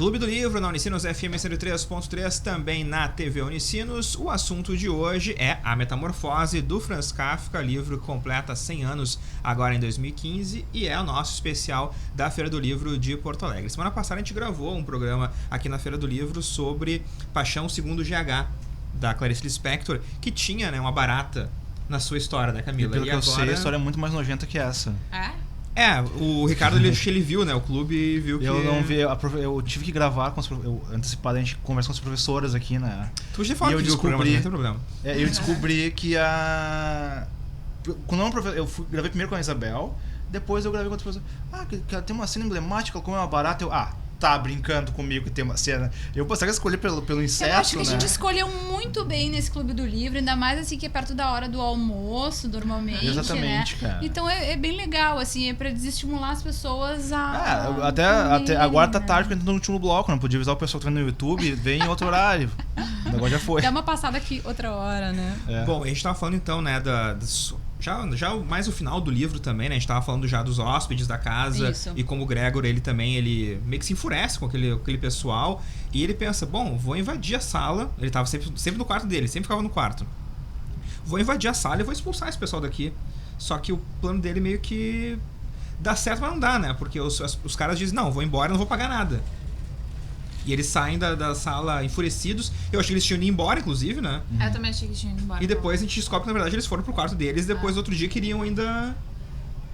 Clube do Livro na Unicinos FM 103.3, também na TV Unicinos. O assunto de hoje é A Metamorfose, do Franz Kafka. Livro completa 100 anos agora em 2015 e é o nosso especial da Feira do Livro de Porto Alegre. Semana passada a gente gravou um programa aqui na Feira do Livro sobre Paixão segundo GH, da Clarice Lispector, que tinha, né, uma barata na sua história, né, Camila? E pelo que eu sei, a história é muito mais nojenta que essa. O Ricardo, ele viu, né, o clube, e viu que... Eu não vi, eu tive que gravar com antecipado, a gente conversa com as professoras aqui, né? Tu já falou que viu o programa, não tem problema. Eu descobri que quando eu gravei primeiro com a Isabel, depois eu gravei com outra pessoa. Que ela tem uma cena emblemática, ela come uma barata, tá brincando comigo que tem uma cena. Será que escolhi pelo inseto, eu acho que né? a gente escolheu muito bem nesse Clube do Livro, ainda mais assim que é perto da hora do almoço, normalmente. Exatamente, né? cara. Então é bem legal, assim, é pra desestimular as pessoas a. Até agora tá tarde, porque a gente tá no último bloco, não podia avisar o pessoal que tá vendo no YouTube, vem em outro horário. O negócio já foi. Dá uma passada aqui outra hora, né? Bom, a gente tava falando então, né, já mais o final do livro também, né? A gente tava falando já dos hóspedes da casa. Isso. E como o Gregor, ele meio que se enfurece com aquele pessoal. E ele pensa, bom, vou invadir a sala. Ele tava sempre no quarto dele, sempre ficava no quarto. Vou invadir a sala e vou expulsar esse pessoal daqui. Só que o plano dele meio que dá certo, mas não dá, né? Porque os caras dizem, não, vou embora, não vou pagar nada. E eles saem da sala enfurecidos. Eu achei que eles tinham ido embora, inclusive, né? Eu também achei que tinham ido embora. E depois a gente descobre que, na verdade, eles foram pro quarto deles. E depois, outro dia, queriam ainda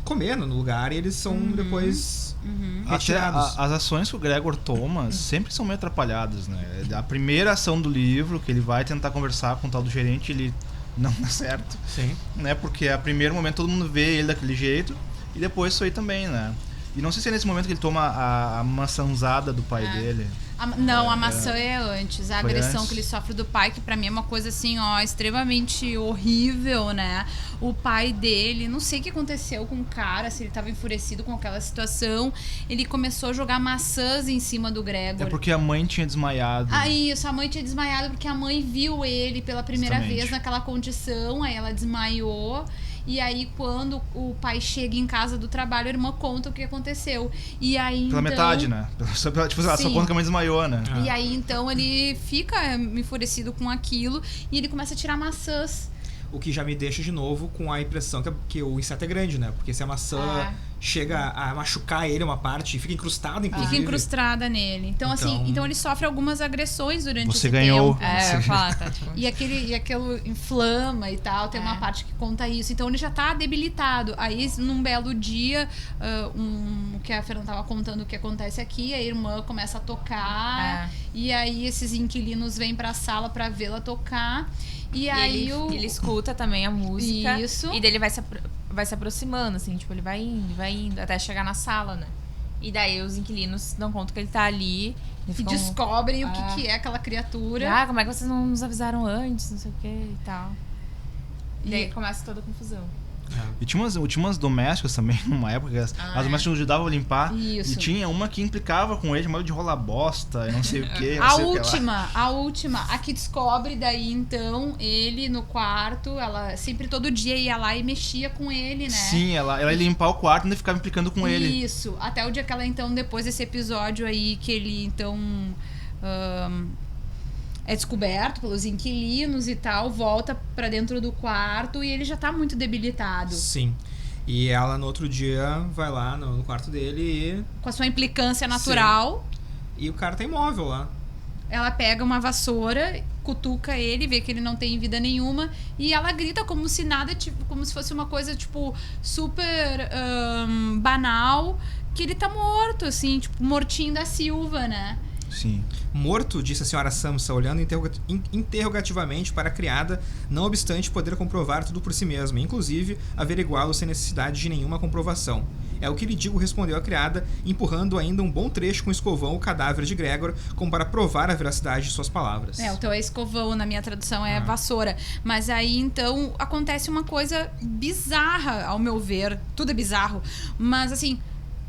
comer no lugar. E eles são depois retirados. Até as ações que o Gregor toma sempre são meio atrapalhadas, né? A primeira ação do livro, que ele vai tentar conversar com o tal do gerente, ele não dá certo. Sim. Né? Porque a primeiro momento todo mundo vê ele daquele jeito. E depois isso aí também, né? E não sei se é nesse momento que ele toma a maçãzada do pai dele. Não, a maçã é antes. A agressão antes. que ele sofre do pai, que pra mim é uma coisa assim, extremamente horrível, né? O pai dele, não sei o que aconteceu com o cara, se ele tava enfurecido com aquela situação. Ele começou a jogar maçãs em cima do Gregor. É porque a mãe tinha desmaiado. Isso, a mãe tinha desmaiado porque a mãe viu ele pela primeira vez naquela condição, aí ela desmaiou. E aí, quando o pai chega em casa do trabalho, a irmã conta o que aconteceu. E aí, pela metade, né? Só conta que a mãe desmaiou, né? E aí, então, ele fica enfurecido com aquilo e ele começa a tirar maçãs. O que já me deixa de novo com a impressão que o inseto é grande, né? Porque se a maçã chega a machucar ele uma parte, fica incrustada, inclusive. Fica incrustada nele. Então, assim, ele sofre algumas agressões durante esse ganhou. tempo. E aquilo inflama e tal, tem uma parte que conta isso. Então ele já tá debilitado. Aí, num belo dia, o que a Fernanda tava contando o que acontece aqui, a irmã começa a tocar. E aí esses inquilinos vêm pra sala pra vê-la tocar. E aí ele escuta também a música. Isso. E daí ele vai se aproximando, assim, tipo, ele vai indo, até chegar na sala, né? E daí os inquilinos dão conta que ele tá ali. E descobrem o que é aquela criatura. Como é que vocês não nos avisaram antes, não sei o que e tal. E daí começa toda a confusão. E tinha umas domésticas também, numa época, que as domésticas ajudavam a limpar. Isso. E tinha uma que implicava com ele, chamava de rola bosta, e não sei o que. A última, a que descobre daí, então, ele no quarto, ela sempre todo dia ia lá e mexia com ele, né? Sim, ela ia limpar o quarto e ainda ficava implicando com ele. Isso, até o dia que ela, então, depois desse episódio aí, que ele, então... é descoberto pelos inquilinos e tal, volta pra dentro do quarto e ele já tá muito debilitado. Sim. E ela, no outro dia, vai lá no quarto dele e... com a sua implicância natural. Sim. E o cara tá imóvel lá. Ela pega uma vassoura, cutuca ele, vê que ele não tem vida nenhuma e ela grita como se nada, tipo, como se fosse uma coisa, tipo, super banal, que ele tá morto, assim, tipo, mortinho da Silva, né? Sim. Morto, disse a senhora Samsa, olhando interrogativamente para a criada, não obstante poder comprovar tudo por si mesma, inclusive averiguá-lo sem necessidade de nenhuma comprovação. É o que lhe digo, respondeu a criada, empurrando ainda um bom trecho com o escovão o cadáver de Gregor, como para provar a veracidade de suas palavras. O teu é escovão, na minha tradução é vassoura. Mas aí, então, acontece uma coisa bizarra, ao meu ver. Tudo é bizarro. Mas, assim...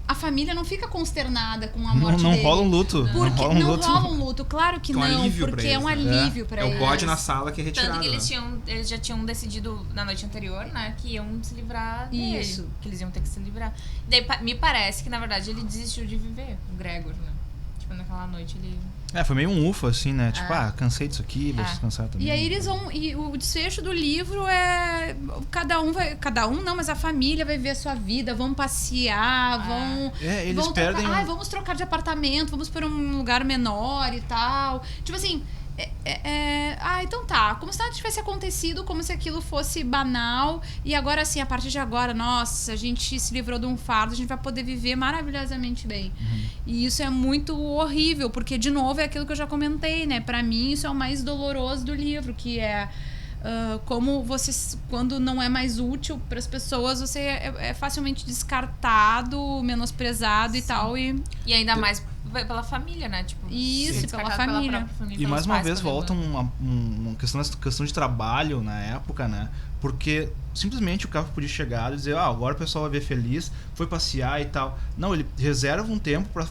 a família não fica consternada com a morte dele. Não rola um luto. Porque não rola um luto, claro que não, porque é um alívio pra eles. É o bode na sala que é retirado. Tanto que eles já tinham decidido na noite anterior, né, que iam se livrar dele. Isso. Que eles iam ter que se livrar. Daí me parece que, na verdade, ele desistiu de viver, o Gregor, né? tipo, naquela noite ele... Foi meio um ufa, assim, né? Tipo, cansei disso aqui, vou descansar também. E aí eles vão... E o desfecho do livro é... Cada um não, mas a família vai ver a sua vida, vão passear, vão... Eles perdem... vamos trocar de apartamento, vamos para um lugar menor e tal. Tipo assim... então tá, como se nada tivesse acontecido, como se aquilo fosse banal, e agora assim, a partir de agora, nossa, a gente se livrou de um fardo, a gente vai poder viver maravilhosamente bem. E isso é muito horrível, porque de novo é aquilo que eu já comentei, né? Pra mim isso é o mais doloroso do livro, que é como você, quando não é mais útil para as pessoas, você é facilmente descartado, menosprezado. Sim. E tal, e ainda mais pela família, né? Tipo, isso, pela família. E mais uma vez volta uma questão de trabalho na época, né? Porque simplesmente o Kafka podia chegar e dizer, agora o pessoal vai ver feliz, foi passear e tal. Não, ele reserva um tempo para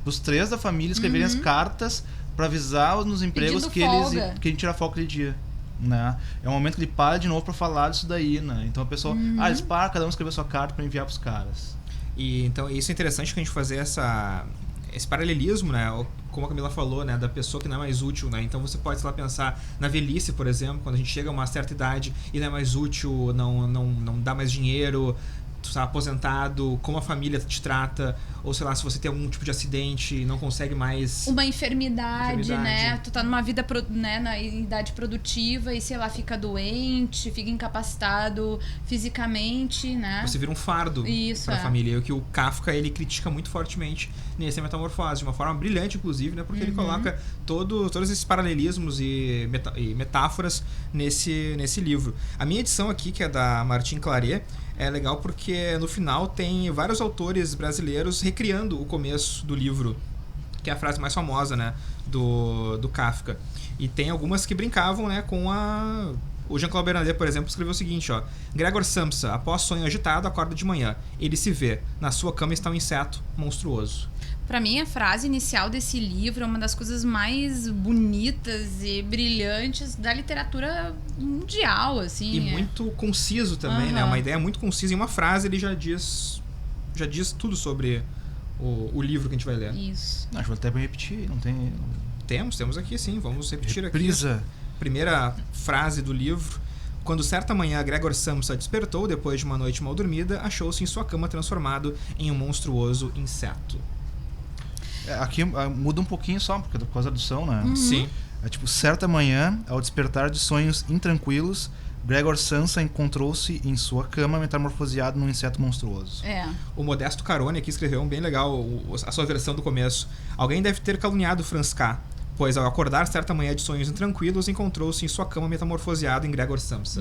os 3 da família escreverem as cartas para avisar nos empregos que ele tira folga aquele dia. Né? É um momento que ele para de novo para falar disso daí, né? Então a pessoa, eles param, cada um escreveu sua carta para enviar pros caras. E então isso é interessante que a gente fazer esse paralelismo, né? Como a Camila falou, né? Da pessoa que não é mais útil, né? Então você pode, sei lá, pensar na velhice, por exemplo, quando a gente chega a uma certa idade e não é mais útil, não dá mais dinheiro, tu tá aposentado, como a família te trata, ou sei lá, se você tem algum tipo de acidente e não consegue mais... Uma enfermidade, né? Tu tá numa vida, né, na idade produtiva e, sei lá, fica doente, fica incapacitado fisicamente, né? Você vira um fardo pra família. E o que o Kafka, ele critica muito fortemente nessa metamorfose, de uma forma brilhante, inclusive, né? Porque ele coloca todos esses paralelismos e metáforas nesse livro. A minha edição aqui, que é da Martin Claret, é legal porque no final tem vários autores brasileiros recriando o começo do livro, que é a frase mais famosa, né, do Kafka. E tem algumas que brincavam, né, com o Jean-Claude Bernardet, por exemplo, escreveu o seguinte, Gregor Samsa, após sonho agitado, acorda de manhã. Ele se vê. Na sua cama está um inseto monstruoso. Pra mim, a frase inicial desse livro é uma das coisas mais bonitas e brilhantes da literatura mundial, assim. E muito conciso também, né? Uma ideia muito concisa. Em uma frase ele já diz tudo sobre o livro que a gente vai ler. Isso. Acho que vou até repetir, não tem... Temos aqui sim, vamos repetir Reprisa. Aqui. Primeira frase do livro. Quando certa manhã Gregor Samsa despertou, depois de uma noite mal dormida, achou-se em sua cama transformado em um monstruoso inseto. Aqui muda um pouquinho só, por causa da tradução, né? Sim. É tipo, certa manhã, ao despertar de sonhos intranquilos, Gregor Samsa encontrou-se em sua cama metamorfoseado num inseto monstruoso. O Modesto Carone aqui escreveu bem legal a sua versão do começo. Alguém deve ter caluniado Franz K., pois ao acordar certa manhã de sonhos intranquilos, encontrou-se em sua cama metamorfoseado em Gregor Samsa.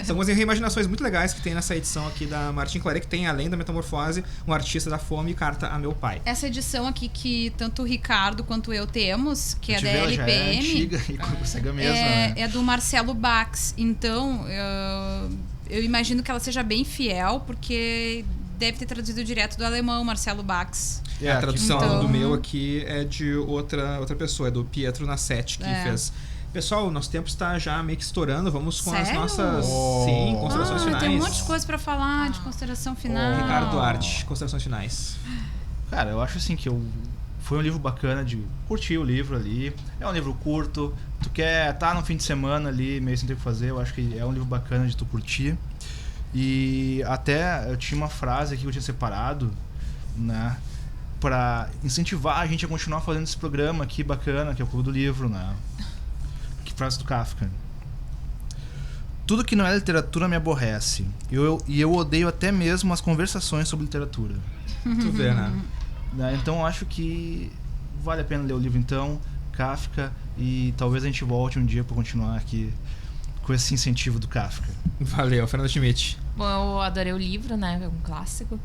São umas reimaginações muito legais que tem nessa edição aqui da Martin Claret, que tem, além da metamorfose, um artista da fome e carta a meu pai. Essa edição aqui que tanto o Ricardo quanto eu temos, que é da LPM, é antiga e consegue a mesma, né? É do Marcelo Bax. Então, eu imagino que ela seja bem fiel, porque deve ter traduzido direto do alemão, Marcelo Bax. A tradução do meu aqui é de outra pessoa, é do Pietro Nassetti, que fez. Pessoal, o nosso tempo está já meio que estourando. Vamos com as nossas considerações finais. Tem um monte de coisa para falar de consideração final. Ricardo Duarte, considerações finais. Cara, eu acho assim que foi um livro bacana de curtir o livro ali. É um livro curto. Tu quer estar no fim de semana ali, meio sem ter o que fazer. Eu acho que é um livro bacana de tu curtir. E até eu tinha uma frase aqui que eu tinha separado, né? Pra incentivar a gente a continuar fazendo esse programa aqui bacana, que é o Clube do Livro, né? Que frase do Kafka. Tudo que não é literatura me aborrece. E eu odeio até mesmo as conversações sobre literatura. Tu vê, né? Então acho que vale a pena ler o livro então, Kafka, e talvez a gente volte um dia para continuar aqui com esse incentivo do Kafka. Valeu, Fernando Schmidt. Bom, eu adorei o livro, né? É um clássico.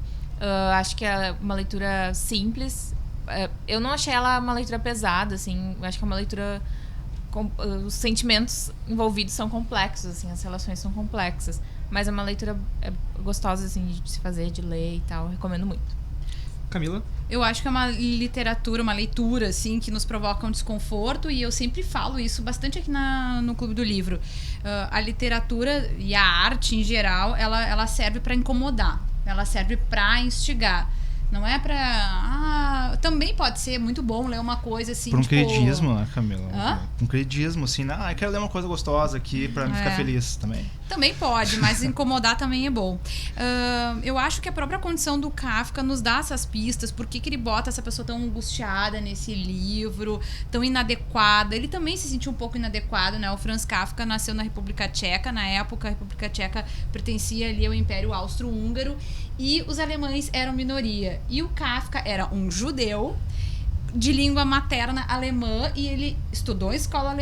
Acho que é uma leitura simples. Eu não achei ela uma leitura pesada, assim. Acho que é uma leitura... os sentimentos envolvidos são complexos, assim. As relações são complexas. Mas é uma leitura gostosa, assim, de se fazer, de ler e tal. Recomendo muito. Camila? Eu acho que é uma leitura, assim, que nos provoca um desconforto, e eu sempre falo isso bastante aqui no Clube do Livro. A literatura e a arte, em geral, ela serve para incomodar, ela serve para instigar. Não é pra... também pode ser muito bom ler uma coisa assim, por um tipo... credismo, né, Camila? Hã? Um credismo, assim, eu quero ler uma coisa gostosa aqui pra me ficar feliz também. Também pode, mas incomodar também é bom. Eu acho que a própria condição do Kafka nos dá essas pistas. Por que ele bota essa pessoa tão angustiada nesse livro, tão inadequada? Ele também se sentiu um pouco inadequado, né? O Franz Kafka nasceu na República Tcheca. Na época, a República Tcheca pertencia ali ao Império Austro-Húngaro e os alemães eram minoria. E o Kafka era um judeu de língua materna alemã, e ele estudou em escola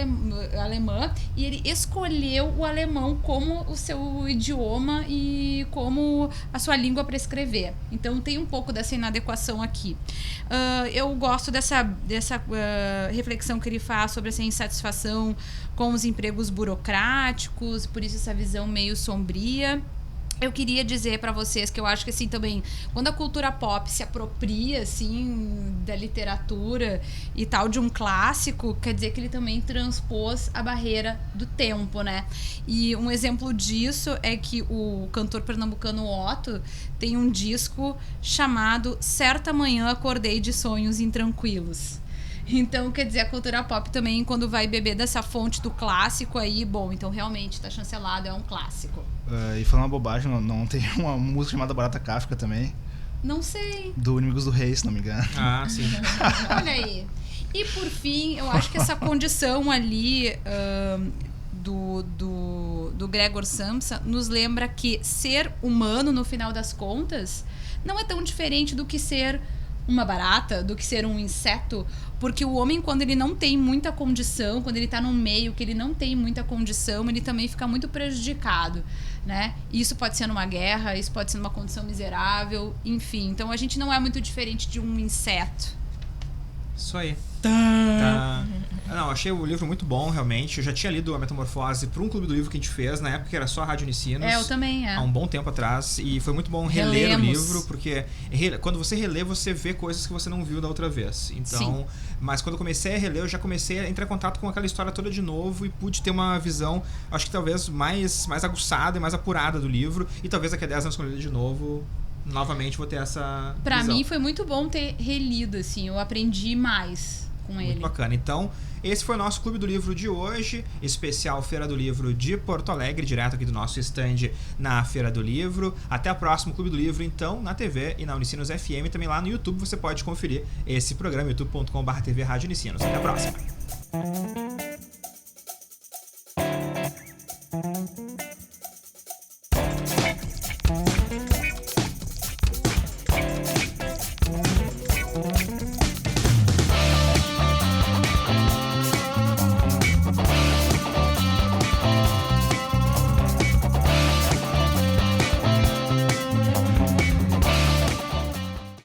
alemã, e ele escolheu o alemão como o seu idioma e como a sua língua para escrever. Então tem um pouco dessa inadequação aqui. Eu gosto dessa reflexão que ele faz sobre essa insatisfação com os empregos burocráticos, por isso essa visão meio sombria. Eu queria dizer pra vocês que eu acho que, assim, também, quando a cultura pop se apropria, assim, da literatura e tal, de um clássico, quer dizer que ele também transpôs a barreira do tempo, né? E um exemplo disso é que o cantor pernambucano Otto tem um disco chamado Certa Manhã Acordei de Sonhos Intranquilos. Então, quer dizer, a cultura pop também, quando vai beber dessa fonte do clássico aí, bom, então realmente tá chancelado, é um clássico. E falando uma bobagem, não tem uma música chamada Barata Kafka também? Não sei. Do Inimigos do Rei, se não me engano. Ah, sim. Olha aí. E por fim, eu acho que essa condição ali do Gregor Samsa nos lembra que ser humano, no final das contas, não é tão diferente do que ser uma barata, do que ser um inseto, porque o homem, quando ele não tem muita condição, quando ele tá num meio que ele não tem muita condição, ele também fica muito prejudicado, né? Isso pode ser numa guerra, isso pode ser numa condição miserável, enfim. Então a gente não é muito diferente de um inseto. Isso aí. Tá. Não, achei o livro muito bom, realmente. Eu já tinha lido A Metamorfose para um clube do livro que a gente fez, na época que era só a Rádio Unicinos. Eu também, há um bom tempo atrás. E foi muito bom reler o livro, porque quando você relê, você vê coisas que você não viu da outra vez. Então, sim. Mas quando eu comecei a reler, eu já comecei a entrar em contato com aquela história toda de novo e pude ter uma visão, acho que talvez mais aguçada e mais apurada do livro. E talvez daqui a 10 anos, quando eu ler de novo, novamente vou ter essa Pra visão. mim foi muito bom ter relido, assim, eu aprendi mais com ele. Muito bacana. Então, esse foi o nosso Clube do Livro de hoje, especial Feira do Livro de Porto Alegre, direto aqui do nosso stand na Feira do Livro. Até o próximo Clube do Livro, então, na TV e na Unicinos FM. Também lá no YouTube você pode conferir esse programa, youtube.com/TV Rádio Unicinos. Até a próxima!